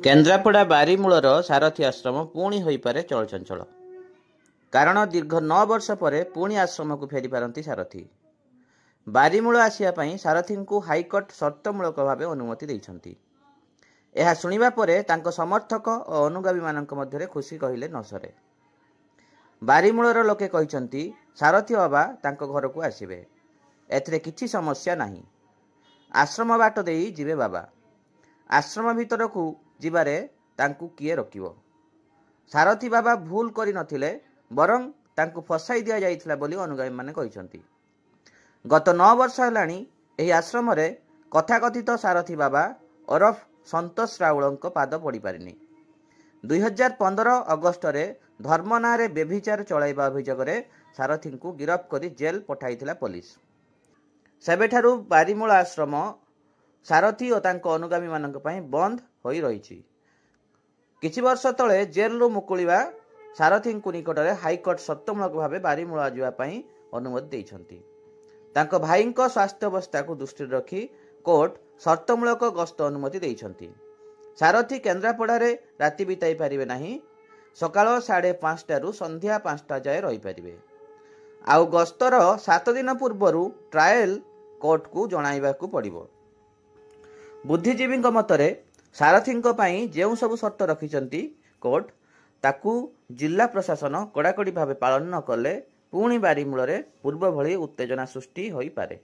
କେନ୍ଦ୍ରାପଡ଼ା ବାରିମୂଳର ସାରଥୀ ଆଶ୍ରମ ପୁଣି ହୋଇପାରେ ଚଳଚଞ୍ଚଳ। କାରଣ ଦୀର୍ଘ 9 ବର୍ଷ ପରେ ପୁଣି ଆଶ୍ରମକୁ ଫେରିପାରନ୍ତି ସାରଥୀ। ବାରିମୂଳ ଆସିବା ପାଇଁ ସାରଥୀଙ୍କୁ ହାଇକୋର୍ଟ ସର୍ତ୍ତମୂଳକ ଭାବେ ଅନୁମତି ଦେଇଛନ୍ତି। ଏହା ଶୁଣିବା ପରେ ତାଙ୍କ ସମର୍ଥକ ଓ ଅନୁଗାମୀମାନଙ୍କ ମଧ୍ୟରେ ଖୁସି କହିଲେ ନ ସରେ। ବାରିମୂଳର ଲୋକେ କହିଛନ୍ତି ସାରଥୀ ବାବା ତାଙ୍କ ଘରକୁ ଆସିବେ, ଏଥିରେ କିଛି ସମସ୍ୟା ନାହିଁ। ଆଶ୍ରମ ବାଟ ଦେଇ ଯିବେ ବାବା। ଆଶ୍ରମ ଭିତରକୁ ଯିବାରେ ତାଙ୍କୁ କିଏ ରୋକିବ? ସାରଥୀ ବାବା ଭୁଲ କରିନଥିଲେ, ବରଂ ତାଙ୍କୁ ଫସାଇ ଦିଆଯାଇଥିଲା ବୋଲି ଅନୁଗାମୀମାନେ କହିଛନ୍ତି। ଗତ 9 ବର୍ଷ ହେଲାଣି ଏହି ଆଶ୍ରମରେ କଥାକଥିତ ସାରଥୀ ବାବା ଓରଫ ସନ୍ତୋଷ ରାଉଳଙ୍କ ପାଦ ପଡ଼ିପାରିନି। 2015 ଅଗଷ୍ଟରେ ଧର୍ମ ନାଁରେ ବେଭିଚାର ଚଳାଇବା ଅଭିଯୋଗରେ ସାରଥୀଙ୍କୁ ଗିରଫ କରି ଜେଲ ପଠାଇଥିଲା ପୋଲିସ। ସେବେଠାରୁ ବାରିମୂଳ ଆଶ୍ରମ ସାରଥୀ ଓ ତାଙ୍କ ଅନୁଗାମୀମାନଙ୍କ ପାଇଁ ବନ୍ଦ ହୋଇ ରହିଛି। କିଛି ବର୍ଷ ତଳେ ଜେଲରୁ ମୁକୁଳିବା ସାରଥୀଙ୍କୁ ନିକଟରେ ହାଇକୋର୍ଟ ସର୍ତ୍ତମୂଳକ ଭାବେ ବାରିମୂଳ ଯିବା ପାଇଁ ଅନୁମତି ଦେଇଛନ୍ତି। ତାଙ୍କ ଭାଇଙ୍କ ସ୍ୱାସ୍ଥ୍ୟାବସ୍ଥାକୁ ଦୃଷ୍ଟିରେ ରଖି କୋର୍ଟ ସର୍ତ୍ତମୂଳକ ଗସ୍ତ ଅନୁମତି ଦେଇଛନ୍ତି। ସାରଥୀ କେନ୍ଦ୍ରାପଡ଼ାରେ ରାତି ବିତାଇ ପାରିବେ ନାହିଁ। ସକାଳ 5:30ରୁ ସନ୍ଧ୍ୟା 5ଟା ଯାଏ ରହିପାରିବେ। ଆଉ ଗସ୍ତର 7 ଦିନ ପୂର୍ବରୁ ଟ୍ରାଏଲ କୋର୍ଟକୁ ଜଣାଇବାକୁ ପଡ଼ିବ। ବୁଦ୍ଧିଜୀବୀଙ୍କ ମତରେ ସାରଥୀଙ୍କ ପାଇଁ ଯେଉଁ ସବୁ ସର୍ତ୍ତ ରଖିଛନ୍ତି କୋର୍ଟ, ତାକୁ ଜିଲ୍ଲା ପ୍ରଶାସନ କଡ଼ାକଡ଼ି ଭାବେ ପାଳନ ନ କଲେ ପୁଣି ବାରିମୂଳରେ ପୂର୍ବ ଭଳି ଉତ୍ତେଜନା ସୃଷ୍ଟି ହୋଇପାରେ।